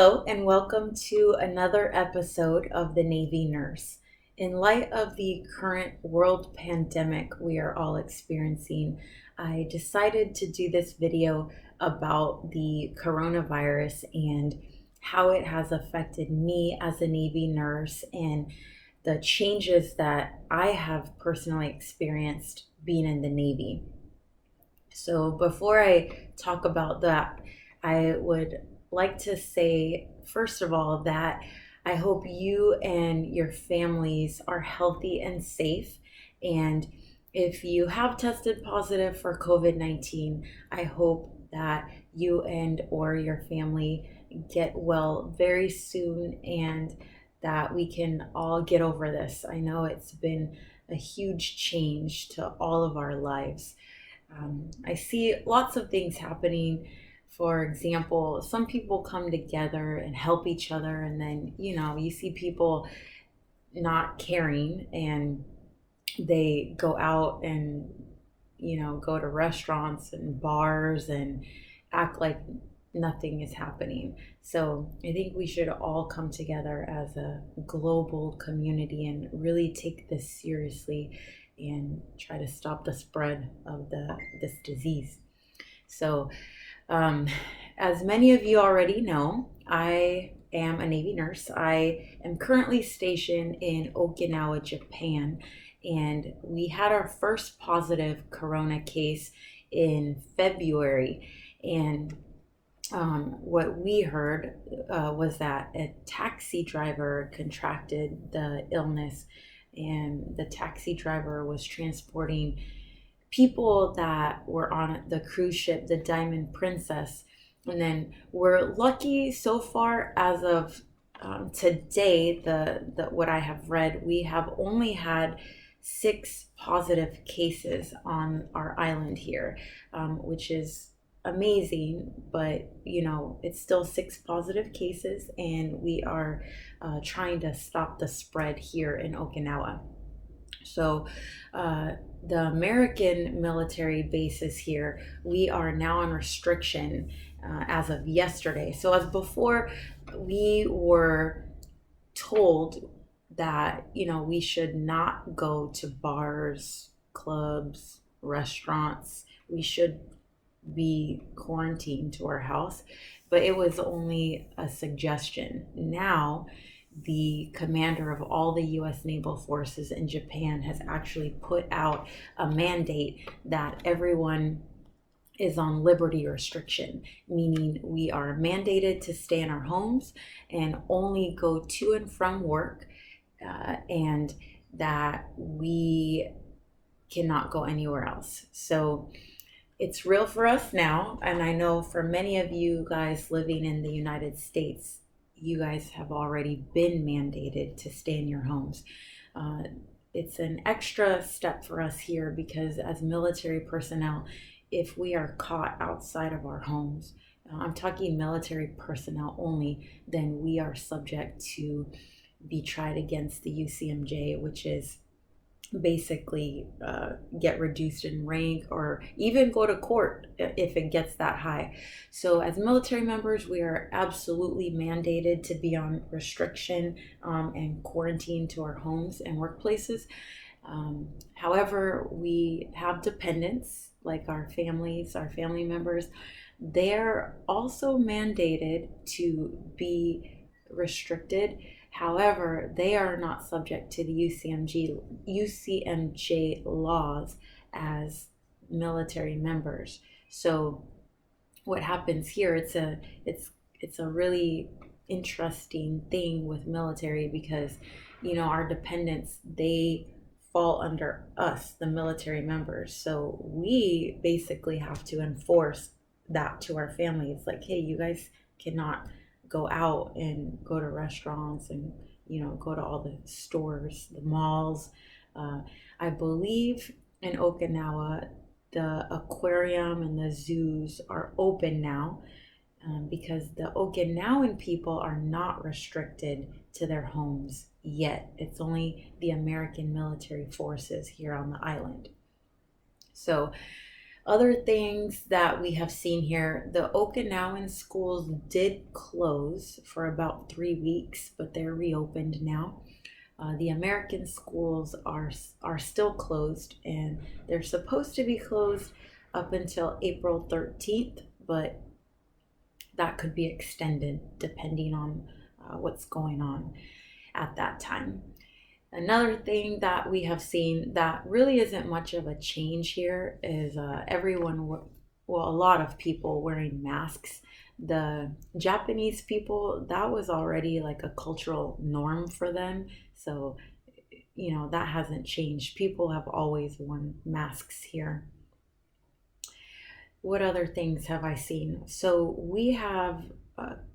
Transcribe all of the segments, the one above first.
Hello and welcome to another episode of The Navy Nurse. In light of the current world pandemic we are all experiencing, I decided to do this video about the coronavirus and how it has affected me as a Navy nurse and the changes that I have personally experienced being in the Navy. So before I talk about that, I would like to say, first of all, that I hope you and your families are healthy and safe. And if you have tested positive for COVID-19, I hope that you and or your family get well very soon and that we can all get over this. I know it's been a huge change to all of our lives. I see lots of things happening. For example, some people come together and help each other, and then, you see people not caring and they go out and, go to restaurants and bars and act like nothing is happening. So I think we should all come together as a global community and really take this seriously and try to stop the spread of this disease. So, as many of you already know, I am a Navy nurse. I am currently stationed in Okinawa, Japan, and we had our first positive corona case in February. And what we heard was that a taxi driver contracted the illness, and the taxi driver was transporting people that were on the cruise ship, the Diamond Princess. And then we're lucky so far as of today, the what I have read, we have only had 6 positive cases on our island here, which is amazing, but it's still 6 positive cases, and we are trying to stop the spread here in Okinawa. So the American military bases here, we are now on restriction as of yesterday. So as before, we were told that we should not go to bars, clubs, restaurants. We should be quarantined to our house, but it was only a suggestion. Now the commander of all the U.S. naval forces in Japan has actually put out a mandate that everyone is on liberty restriction, meaning we are mandated to stay in our homes and only go to and from work, and that we cannot go anywhere else. So it's real for us now, and I know for many of you guys living in the United States, you guys have already been mandated to stay in your homes. It's an extra step for us here because as military personnel, if we are caught outside of our homes, I'm talking military personnel only, then we are subject to be tried against the UCMJ, which is basically get reduced in rank or even go to court if it gets that high. So as military members, we are absolutely mandated to be on restriction and quarantine to our homes and workplaces. However, we have dependents like our families, our family members. They're also mandated to be restricted. However, they are not subject to the UCMJ laws as military members. So what happens here, it's a really interesting thing with military because our dependents, they fall under us, the military members. So we basically have to enforce that to our families, like, hey, you guys cannot go out and go to restaurants and go to all the stores, the malls. I believe in Okinawa the aquarium and the zoos are open now, because the Okinawan people are not restricted to their homes yet. It's only the American military forces here on the island. So Other things that we have seen here, the Okinawan schools did close for about 3 weeks, but they're reopened now. The American schools are still closed, and they're supposed to be closed up until April 13th, but that could be extended depending on what's going on at that time. Another thing that we have seen that really isn't much of a change here is well, a lot of people wearing masks. The Japanese people, that was already like a cultural norm for them. So, that hasn't changed. People have always worn masks here. What other things have I seen? So we have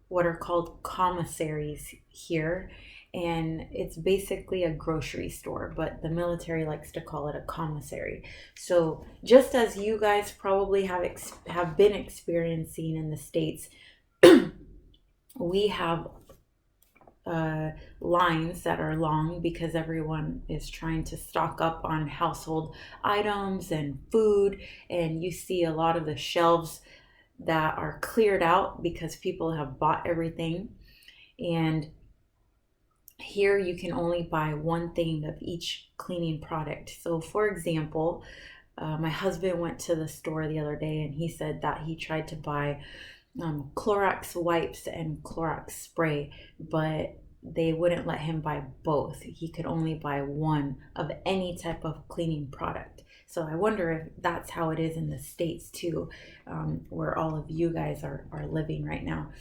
what are called commissaries here, and it's basically a grocery store, but the military likes to call it a commissary. So just as you guys probably have been experiencing in the States, we have lines that are long because everyone is trying to stock up on household items and food, and you see a lot of the shelves that are cleared out because people have bought everything. And here you can only buy one thing of each cleaning product. So for example, my husband went to the store the other day and he said that he tried to buy Clorox wipes and Clorox spray, but they wouldn't let him buy both. He could only buy one of any type of cleaning product. So I wonder if that's how it is in the States too, where all of you guys are living right now.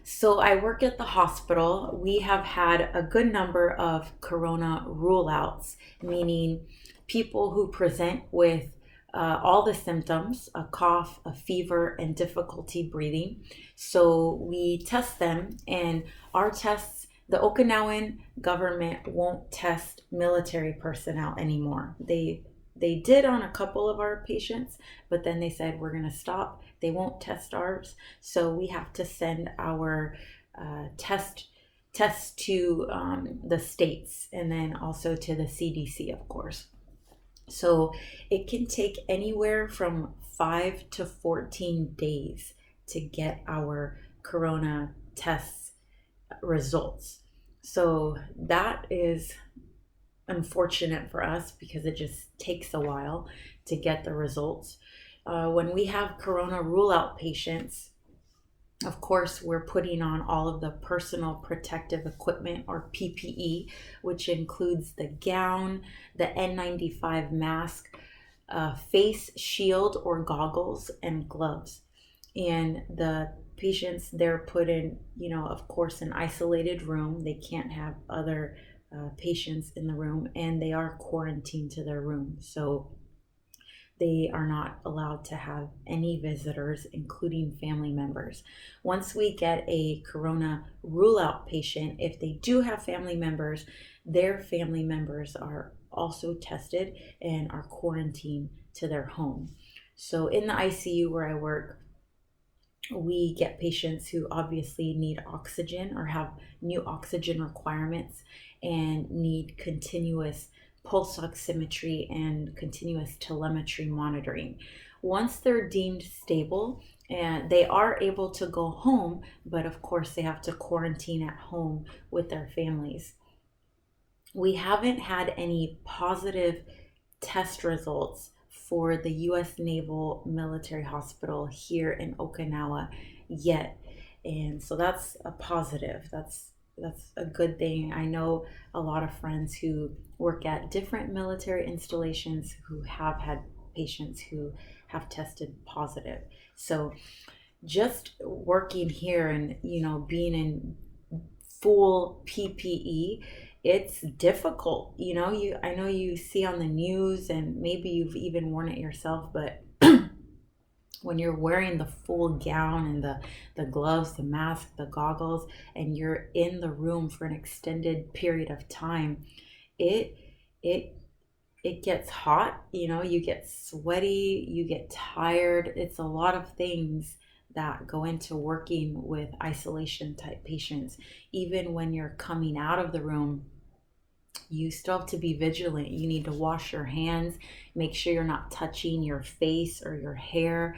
So I work at the hospital. We have had a good number of corona rule outs, meaning people who present with all the symptoms, a cough, a fever, and difficulty breathing. So we test them, and our tests, the Okinawan government won't test military personnel anymore. They did on a couple of our patients, but then they said we're going to stop. They won't test ours, so we have to send our tests to the states, and then also to the CDC, of course. So it can take anywhere from 5 to 14 days to get our corona tests results. So that is unfortunate for us because it just takes a while to get the results. When we have corona rule out patients, of course, we're putting on all of the personal protective equipment, or PPE, which includes the gown, the N95 mask, face shield or goggles, and gloves. And the patients, they're put in, of course, an isolated room. They can't have other patients in the room, and they are quarantined to their room. So they are not allowed to have any visitors, including family members. Once we get a corona rule out patient, if they do have family members, their family members are also tested and are quarantined to their home. So in the ICU where I work, we get patients who obviously need oxygen or have new oxygen requirements and need continuous pulse oximetry and continuous telemetry monitoring. Once they're deemed stable, and they are able to go home, but of course they have to quarantine at home with their families. We haven't had any positive test results for the U.S. Naval Military Hospital here in Okinawa yet, and so that's a positive. That's a good thing. I know a lot of friends who work at different military installations who have had patients who have tested positive. So just working here and being in full PPE, it's difficult. I know you see on the news, and maybe you've even worn it yourself, but when you're wearing the full gown and the gloves, the mask, the goggles, and you're in the room for an extended period of time, it gets hot, you get sweaty, you get tired. It's a lot of things that go into working with isolation type patients. Even when you're coming out of the room, you still have to be vigilant. You need to wash your hands, make sure you're not touching your face or your hair,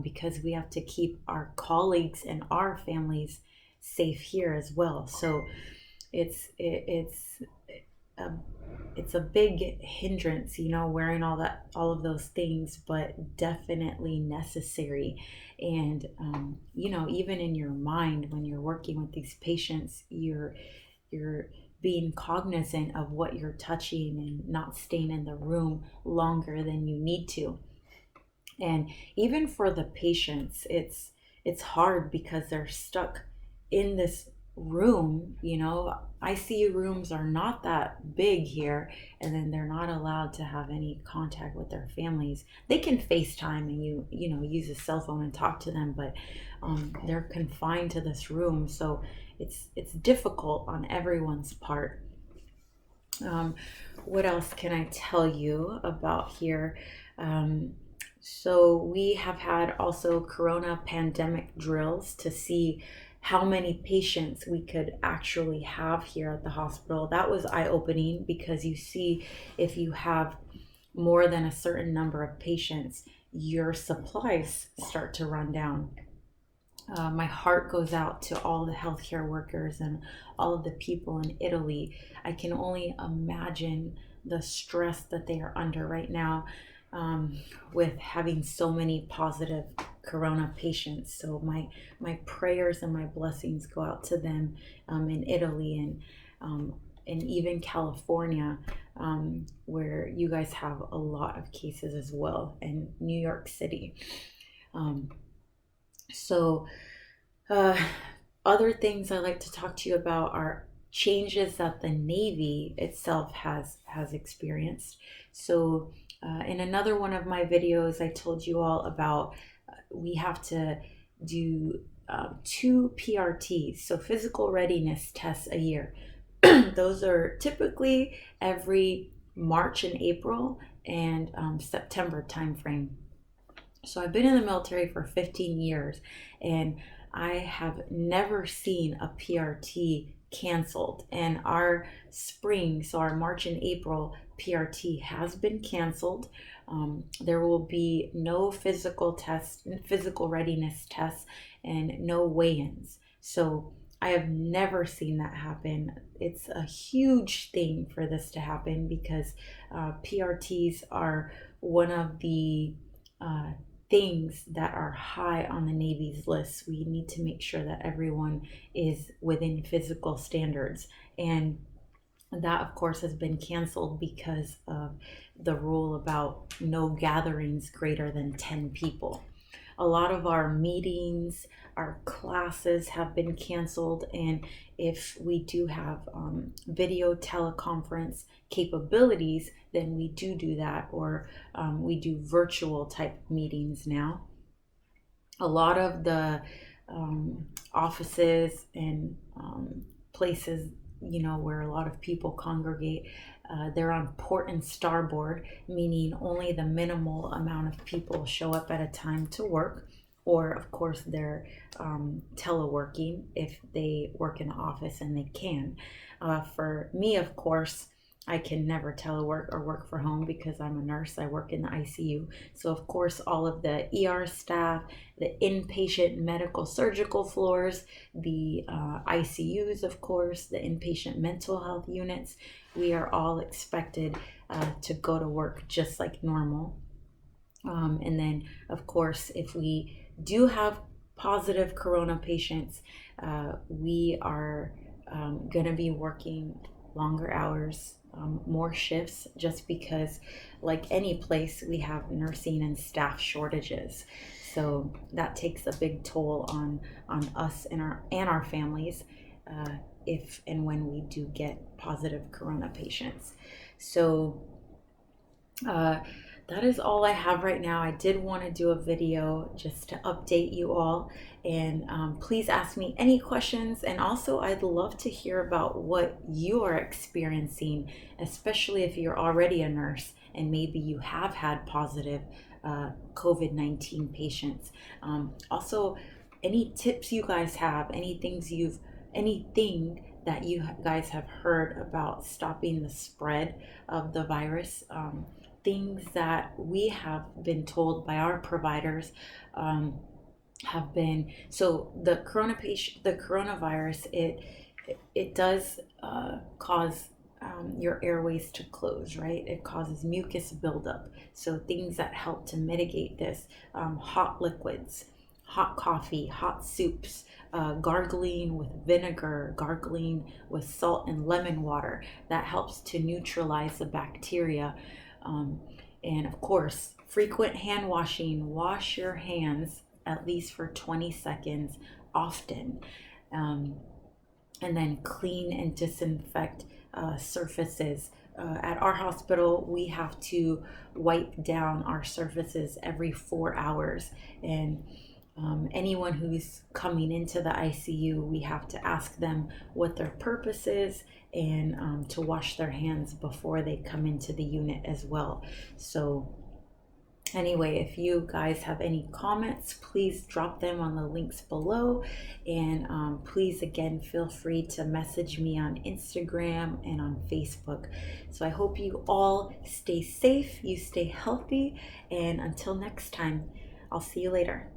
because we have to keep our colleagues and our families safe here as well. So it's a, it's a big hindrance, wearing all of those things, but definitely necessary. And even in your mind, when you're working with these patients, you're being cognizant of what you're touching and not staying in the room longer than you need to. And even for the patients, it's hard because they're stuck in this room. ICU rooms are not that big here, and then they're not allowed to have any contact with their families. They can FaceTime and use a cell phone and talk to them, but they're confined to this room. So it's difficult on everyone's part. um, what else can I tell you about here? So we have had also corona pandemic drills to see how many patients we could actually have here at the hospital. That was eye-opening, because you see, if you have more than a certain number of patients, your supplies start to run down. My heart goes out to all the healthcare workers and all of the people in Italy. I can only imagine the stress that they are under right now, with having so many positive corona patients. So my prayers and my blessings go out to them, in Italy, and even California, where you guys have a lot of cases as well, and New York City. Um, so, uh, other things I like to talk to you about are changes that the Navy itself has experienced. So, in another one of my videos, I told you all about, we have to do 2 PRTs, so physical readiness tests, a year. Those are typically every March and April and September timeframe. So I've been in the military for 15 years, and I have never seen a PRT canceled. And our spring, so our March and April PRT has been canceled. There will be no physical readiness tests, and no weigh-ins. So I have never seen that happen. It's a huge thing for this to happen, because PRTs are one of the uh, things that are high on the Navy's list. We need to make sure that everyone is within physical standards. And that, of course, has been canceled because of the rule about no gatherings greater than 10 people. A lot of our meetings, our classes have been canceled, and if we do have video teleconference capabilities, then we do that, or we do virtual type meetings now. A lot of the offices and places, where a lot of people congregate, they're on port and starboard, meaning only the minimal amount of people show up at a time to work. Or, of course, they're teleworking if they work in the office and they can. For me, of course, I can never telework or work from home because I'm a nurse. I work in the ICU. So, of course, all of the ER staff, the inpatient medical surgical floors, the ICUs, of course, the inpatient mental health units, we are all expected to go to work just like normal. And then, of course, if we do have positive corona patients, we are going to be working longer hours, more shifts, just because, like any place, we have nursing and staff shortages. So that takes a big toll on us and our families, if and when we do get positive corona patients. So that is all I have right now. I did want to do a video just to update you all, and please ask me any questions. And also, I'd love to hear about what you are experiencing, especially if you're already a nurse and maybe you have had positive COVID-19 patients. Also, any tips you guys have, anything that you guys have heard about stopping the spread of the virus. Things that we have been told by our providers have been, so the coronavirus, it does cause your airways to close, right? It causes mucus buildup. So things that help to mitigate this, hot liquids, hot coffee, hot soups, gargling with vinegar, gargling with salt and lemon water, that helps to neutralize the bacteria. Um, and of course, frequent hand washing. Wash your hands at least for 20 seconds often. Um, and then clean and disinfect surfaces. At our hospital, we have to wipe down our surfaces every 4 hours. And anyone who's coming into the ICU, we have to ask them what their purpose is, and to wash their hands before they come into the unit as well. So anyway, if you guys have any comments, please drop them on the links below. And please, again, feel free to message me on Instagram and on Facebook. So I hope you all stay safe, you stay healthy, and until next time, I'll see you later.